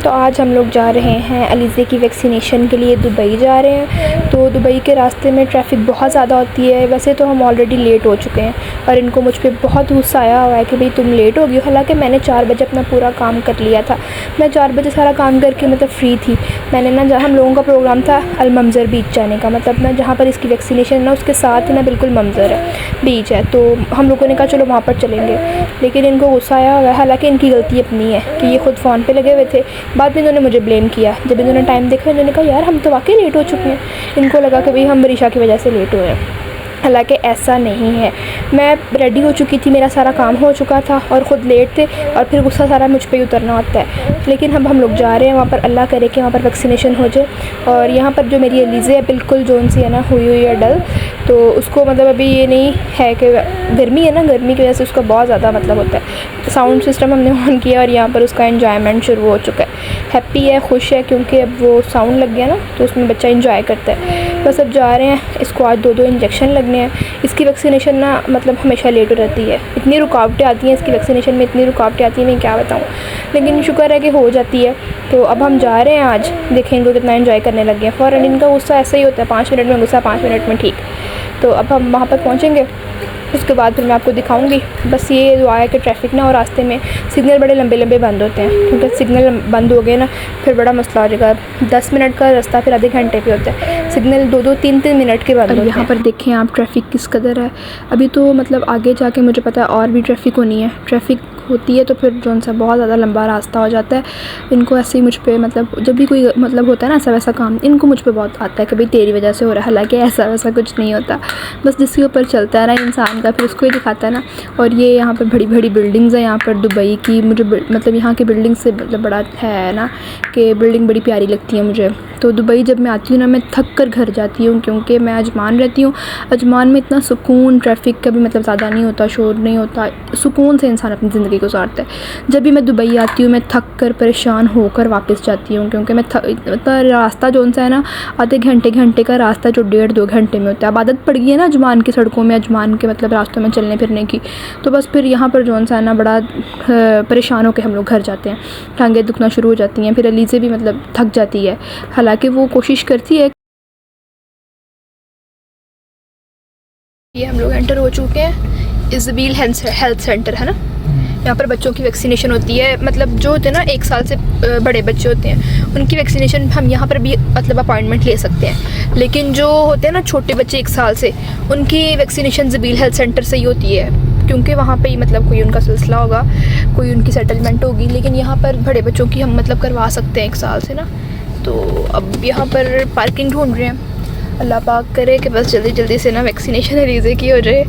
तो आज हम लोग जा रहे हैं अलीज़े की वैक्सीनेशन के लिए, दुबई जा रहे हैं। तो दुबई के रास्ते में ट्रैफ़िक बहुत ज़्यादा होती है। वैसे तो हम ऑलरेडी लेट हो चुके हैं और इनको मुझ पे बहुत गुस्सा आया हुआ है कि भाई तुम लेट हो गई हो। हालांकि मैंने 4 बजे अपना पूरा काम कर लिया था। मैं 4 बजे सारा काम करके मतलब फ्री थी। मैंने ना जहाँ हम लोगों का प्रोग्राम था अल-ममज़र बीच जाने का, मतलब ना जहाँ पर इसकी वैक्सीनेशन ना उसके साथ ही ना बिल्कुल ममज़र है, बीच है। तो हम लोगों ने कहा चलो वहाँ पर चलेंगे, लेकिन इनको गुस्सा आया हुआ है। हालाँकि इनकी गलती अपनी है कि ये ख़ुद फ़ोन पे लगे हुए थे। बाद में इन्होंने मुझे ब्लेम किया। जब इन्होंने टाइम देखा इन्होंने कहा यार हम तो वाकई लेट हो चुके हैं। इनको लगा कि भाई हम रिशा की वजह से लेट हुए हैं। हालांकि ऐसा नहीं है। मैं रेडी हो चुकी थी, मेरा सारा काम हो चुका था और ख़ुद लेट थे और फिर गुस्सा सारा मुझ पे ही उतरना होता है। लेकिन अब हम लोग जा रहे हैं वहाँ पर, अल्लाह करे कि वहाँ पर वैक्सीनेशन हो जाए। और यहाँ पर जो मेरी अलीज़े है बिल्कुल जोन सी है ना, हुई है डल, तो उसको मतलब अभी ये नहीं है कि गर्मी है ना, गर्मी की वजह से उसका बहुत ज़्यादा मतलब होता है। साउंड सिस्टम हमने ऑन किया और यहाँ पर उसका एन्जॉयमेंट शुरू हो चुका है। हैप्पी है, खुश है, क्योंकि अब वो साउंड लग गया ना तो उसमें बच्चा इंजॉय करता है। बस अब जा रहे हैं। इसको आज 2-2 इंजेक्शन लगने हैं। इसकी वैक्सीनेशन ना मतलब हमेशा लेट हो रहती है। इतनी रुकावटें आती हैं इसकी वैक्सीनेशन में, इतनी रुकावटें आती हैं मैं क्या बताऊँ, लेकिन शुक्र है कि हो जाती है। तो अब हम जा रहे हैं आज, देखें इनको कितना एंजॉय करने लग गए हैं। फ़ौरन इनका गुस्सा ऐसा ही होता है, 5 मिनट में गुस्सा, 5 मिनट में ठीक। तो अब हम वहाँ पर पहुँचेंगे, उसके बाद फिर मैं आपको दिखाऊंगी। बस ये दुआ है कि ट्रैफिक ना, और रास्ते में सिग्नल बड़े लंबे लंबे बंद होते हैं, क्योंकि सिग्नल बंद हो गए ना फिर बड़ा मसला हो जाएगा। 10 मिनट का रास्ता फिर आधे घंटे पे होता है। सिग्नल 2-2, 3-3 मिनट के बंद होते हैं। यहाँ पर देखें आप ट्रैफिक किस कदर है। अभी तो मतलब आगे जाके मुझे पता है और भी ट्रैफिक होनी है। ट्रैफिक होती है तो फिर जो सा बहुत ज़्यादा लंबा रास्ता हो जाता है। इनको ऐसे ही मुझ पे मतलब जब भी कोई मतलब होता है ना ऐसा वैसा काम, इनको मुझ पे बहुत आता है कि भाई तेरी वजह से हो रहा है। हालांकि ऐसा वैसा कुछ नहीं होता, बस जिसके ऊपर चलता है ना इंसान का फिर उसको ही दिखाता है ना। और ये यहाँ पर बड़ी बड़ी बिल्डिंग्स हैं यहाँ पर दुबई की। मुझे मतलब यहाँ की बिल्डिंग से मतलब बड़ा है ना कि बिल्डिंग बड़ी प्यारी लगती है मुझे। तो दुबई जब मैं आती हूँ ना मैं थक कर घर जाती हूँ, क्योंकि मैं अजमान रहती हूँ। अजमान में इतना सुकून, ट्रैफिक का भी मतलब ज़्यादा नहीं होता, शोर नहीं होता, सुकून से इंसान अपनी ज़िंदगी गुजारता है। जब भी मैं दुबई आती हूँ मैं थक कर परेशान होकर वापस जाती हूँ, क्योंकि मैं इतना रास्ता जो सा है ना, आधे घंटे का रास्ता जो 1.5-2 घंटे में होता है। अब आदत पड़ गई है ना अजमान की सड़कों में, अजमान के मतलब रास्तों में चलने फिरने की। तो बस फिर यहाँ पर जो सा है ना बड़ा परेशान होकर हम लोग घर जाते हैं। टांगें दुखना शुरू हो जाती हैं, फिर अलीज़े भी मतलब थक जाती है। हालांकि वो कोशिश करती है। ये हम लोग एंटर हो चुके हैं इज़बील हेल्थ सेंटर है ना। यहाँ पर बच्चों की वैक्सीनेशन होती है, मतलब जो होते हैं ना 1 साल से बड़े बच्चे होते हैं उनकी वैक्सीनेशन हम यहाँ पर भी मतलब अपॉइंटमेंट ले सकते हैं। लेकिन जो होते हैं ना छोटे बच्चे 1 साल से, उनकी वैक्सीनेशन इज़बील हेल्थ सेंटर से ही होती है, क्योंकि वहाँ पे ही मतलब कोई उनका सिलसिला होगा, कोई उनकी सेटलमेंट होगी। लेकिन यहाँ पर बड़े बच्चों की हम मतलब करवा सकते हैं 1 साल से ना। तो अब यहाँ पर पार्किंग ढूंढ रहे हैं। अल्लाह पाक करे कि बस जल्दी जल्दी से ना वैक्सीनेशन अलीज़े की हो जाए,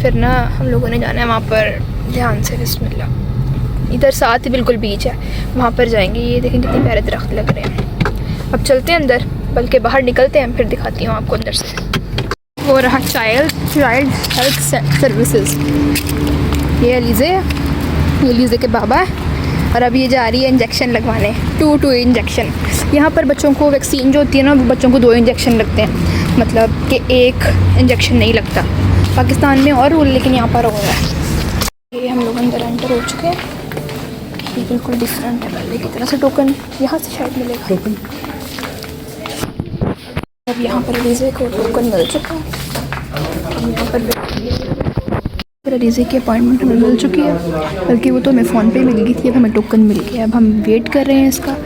फिर ना हम लोगों ने जाना है वहाँ पर ध्यान से। बिस्मिल्लाह। इधर साथ ही बिल्कुल बीच है, वहाँ पर जाएंगे। ये देखें कितने प्यारे दरख्त लग रहे हैं। अब चलते हैं अंदर, बल्कि बाहर निकलते हैं फिर दिखाती हूँ आपको अंदर से। वो रहा चाइल्ड हेल्थ सर्विसेज। ये अलीज़े है, ये अलीज़े के बाबा है। और अब ये जा रही है इंजेक्शन लगवाने, 2 इंजेक्शन। यहाँ पर बच्चों को वैक्सीन जो होती है ना वो बच्चों को 2 इंजेक्शन लगते हैं, मतलब कि 1 इंजेक्शन नहीं लगता। पाकिस्तान में और रूल, लेकिन यहाँ पर हो रहा है। ये हम लोग अंदर एंटर हो चुके हैं। ये बिल्कुल डिफरेंट है पहले की तरह से। टोकन यहाँ से शायद मिलेगा टोकन। अब यहाँ पर अलीज़े को टोकन मिल चुका है। हम यहाँ पर अलीज़े की अपॉइंटमेंट हमें मिल चुकी है, बल्कि वो तो हमें फ़ोन पे मिल गई थी। अब हमें टोकन मिल गया। अब हम वेट कर रहे हैं इसका,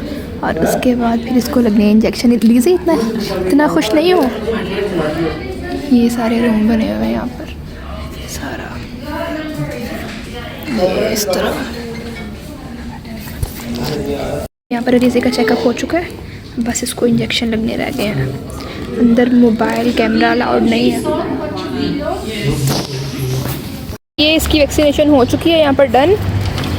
और उसके बाद फिर इसको लगने हैं इंजेक्शन। अलीज़े इतना खुश नहीं हो। ये सारे रूम बने हुए हैं यहाँ पर, सारा ये इस तरह। यहाँ पर अलीज़े का चेकअप हो चुका है, बस इसको इंजेक्शन लगने रह गए हैं। अंदर मोबाइल कैमरा अलाउड नहीं है। ये इसकी वैक्सीनेशन हो चुकी है यहाँ पर डन।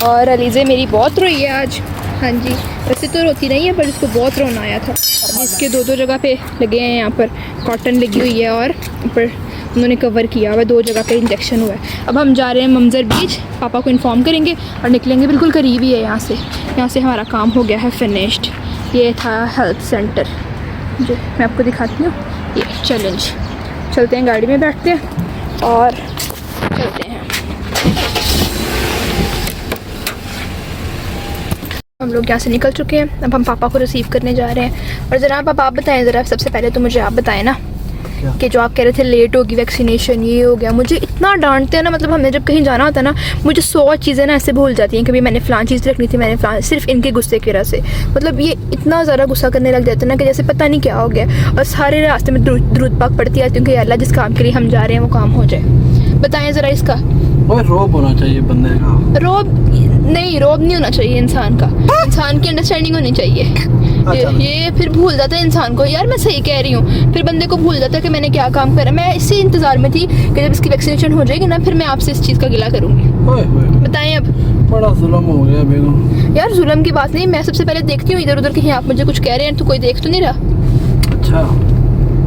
और अलीज़े मेरी बहुत रोई है आज। हाँ जी, वैसे तो रोती नहीं है पर इसको बहुत रोना आया था। अब इसके 2 जगह पे लगे हैं, यहाँ पर कॉटन लगी हुई है और ऊपर उन्होंने कवर किया हुआ है। 2 जगह पे इंजेक्शन हुआ है। अब हम जा रहे हैं ममज़र बीच, पापा को इन्फॉर्म करेंगे और निकलेंगे। बिल्कुल करीब ही है यहाँ से। यहाँ से हमारा काम हो गया है फिनिश्ड। ये था हेल्थ सेंटर जो मैं आपको दिखाती हूँ। ये चैलेंज, चलते हैं गाड़ी में बैठते हैं और चलते हैं। हम लोग यहाँ से निकल चुके हैं, अब हम पापा को रिसीव करने जा रहे हैं। और जनाब अब आप बताएं ज़रा, सबसे पहले तो मुझे आप बताएं ना कि जो आप कह रहे थे लेट होगी वैक्सीनेशन, ये हो गया, मुझे इतना डांटते हैं ना, मतलब हमने जब कहीं जाना होता है ना, मुझे 100 चीज़ें ना ऐसे भूल जाती हैं कि भाई मैंने फ़लाँ चीज़ रखनी थी, मैंने फ़लाँ, सिर्फ इनके गुस्से की वजह से, मतलब ये इतना ज़्यादा गुस्सा करने लग जाते हैं ना कि जैसे पता नहीं क्या हो गया। और सारे रास्ते में दुरूद पाक पड़ती आती हूँ कि अल्लाह जिस काम के लिए हम जा रहे हैं वो काम हो जाए। बताएं ज़रा इसका। रोब होना चाहिए बंदे का। रोब नहीं होना चाहिए इंसान का, इंसान की अंडरस्टैंडिंग होनी चाहिए। ये फिर भूल जाता है इंसान को, यार मैं सही कह रही हूँ, फिर बंदे को भूल जाता है कि मैंने क्या काम करा। मैं इसी इंतज़ार में थी कि जब इसकी वैक्सीनेशन हो जाएगी ना, फिर मैं आपसे इस चीज़ का गिला करूँगी। बताएं अब। बड़ा जुल्म हो गया बेगम। यार जुल्म की बात नहीं, मैं सबसे पहले देखती हूँ इधर उधर कहीं आप मुझे कुछ कह रहे हैं तो कोई देख तो नहीं रहा। अच्छा,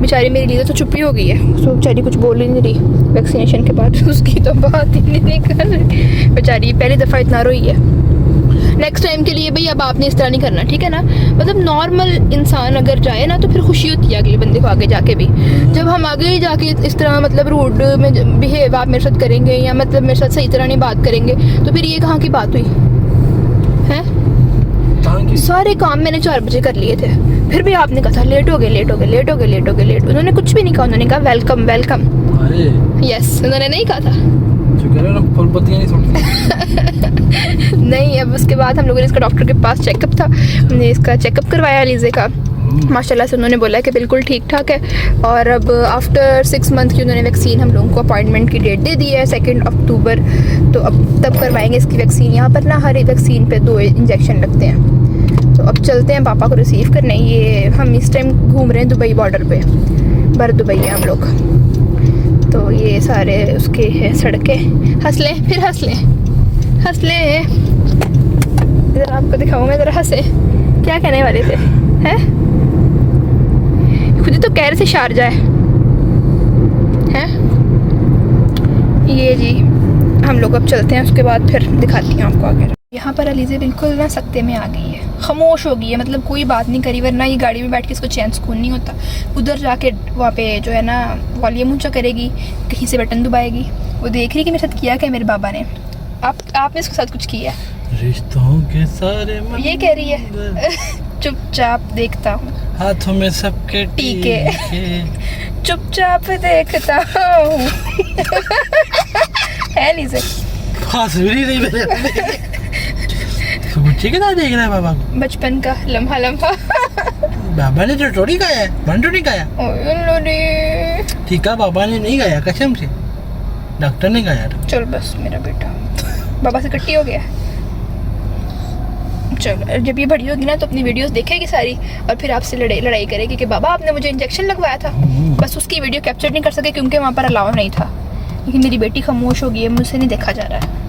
बेचारी मेरी लीजा तो चुप्पी हो गई है, उसको बेचारी कुछ बोल ही नहीं रही वैक्सीनेशन के बाद, उसकी तो बात ही नहीं निकल रही बेचारी, पहली दफ़ा इतना रोई है। नेक्स्ट टाइम के लिए भाई अब आपने इस तरह नहीं करना, ठीक है ना। मतलब नॉर्मल इंसान अगर जाए ना तो फिर खुशी होती है अगले बंदे को आगे जाके भी। जब हम आगे जाके इस तरह मतलब रूड में बिहेव आप मेरे साथ करेंगे या मतलब मेरे साथ सही तरह नहीं बात करेंगे तो फिर ये कहाँ की बात हुई है। सारे काम मैंने 4 बजे कर लिए थे, फिर भी आपने कहा था लेट हो गए। उन्होंने कुछ भी नहीं कहा, उन्होंने कहा वेलकम। यस, उन्होंने नहीं कहा था। नहीं, अब उसके बाद हम लोगों ने इसका डॉक्टर के पास चेकअप था, हमने इसका चेकअप करवाया अलीज़े का। माशाल्लाह से उन्होंने बोला कि बिल्कुल ठीक ठाक है। और अब आफ्टर 6 मंथ की उन्होंने वैक्सीन हम लोगों को अपॉइंटमेंट की डेट दे दी है 2 अक्टूबर, तो अब तब करवाएंगे इसकी वैक्सीन। यहाँ पर ना हर एक वैक्सीन पे 2 इंजेक्शन लगते हैं। तो अब चलते हैं पापा को रिसीव करने। ये हम इस टाइम घूम रहे हैं दुबई बॉर्डर पे, बर दुबई है हम लोग। तो ये सारे उसके हैं सड़कें। हंस लें, फिर हंस लें। इधर आपको दिखाऊंगा, ज़रा हंसे। क्या कहने वाले थे हैं? खुद ही तो कह रहे थे शारजा है। ये जी हम लोग अब चलते हैं, उसके बाद फिर दिखाती हूँ आपको आगे। यहाँ पर अलीज़े बिल्कुल ना सकते में आ गई है, खामोश हो गई है, मतलब कोई बात नहीं करी, वरना ये गाड़ी में बैठ के इसको चैन सुकून नहीं होता। उधर जाके वहाँ पे जो है ना वॉल्यूम ऊंचा करेगी, कहीं से बटन दबाएगी, वो देख रही कि मेरे साथ किया क्या मेरे बाबा ने। आपने इसके साथ कुछ किया? रिश्तों के सारे ये कह रही है चुपचाप देखता हूँ, हाथों में सबके टीके, चुपचाप देखता हूँ है अलीज़े। हंस भी नहीं रही गुच्चे के साथ देख रहा है बाबा को, बचपन का लम्हा बाबा ने तो नहीं खाया है, बंटो नहीं खाया। ठीक है, बाबा ने नहीं खाया, कसम से डॉक्टर ने खाया था। चल बस मेरा बेटा बाबा से कट्टी हो गया। चलो जब ये बड़ी होगी ना तो अपनी वीडियोस देखेगी सारी और फिर आपसे लड़ाई करेगी कि बाबा आपने मुझे इंजेक्शन लगवाया था। बस उसकी वीडियो कैप्चर नहीं कर सके क्योंकि वहाँ पर अलाउ नहीं था। लेकिन मेरी बेटी खामोश हो गई है, मुझसे नहीं देखा जा रहा है।